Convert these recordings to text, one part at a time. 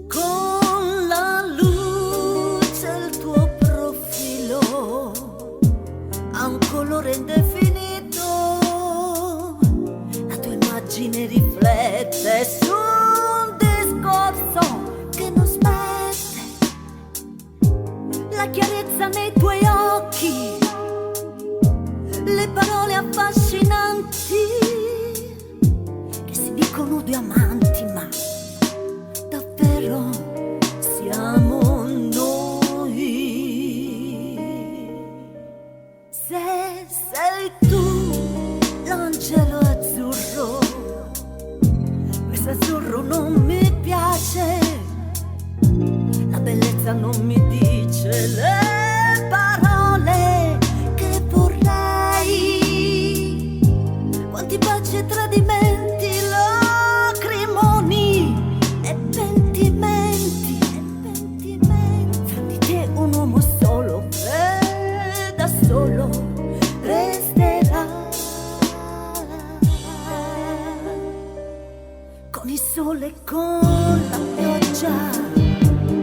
Con la luce il tuo profilo ha un colore indefinito, la tua immagine riflette su un discorso che non smette, la chiarezza nei tuoi occhi, le parole affascinanti che si dicono due amanti, ma davvero siamo noi. Se sei tu l'angelo azzurro, questo azzurro non mi piace, la bellezza non mi dice le parole che vorrei. Quanti baci e tradimenti, lacrimoni e pentimenti, fra di te un uomo solo che da solo resterà. Con il sole e con la pioggia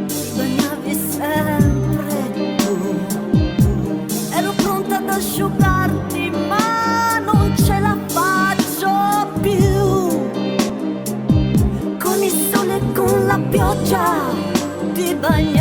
ti bagnavi sempre tu. Ero pronta ad asciugarti ma non ce la faccio più. Con il sole e con la pioggia ti bagnavi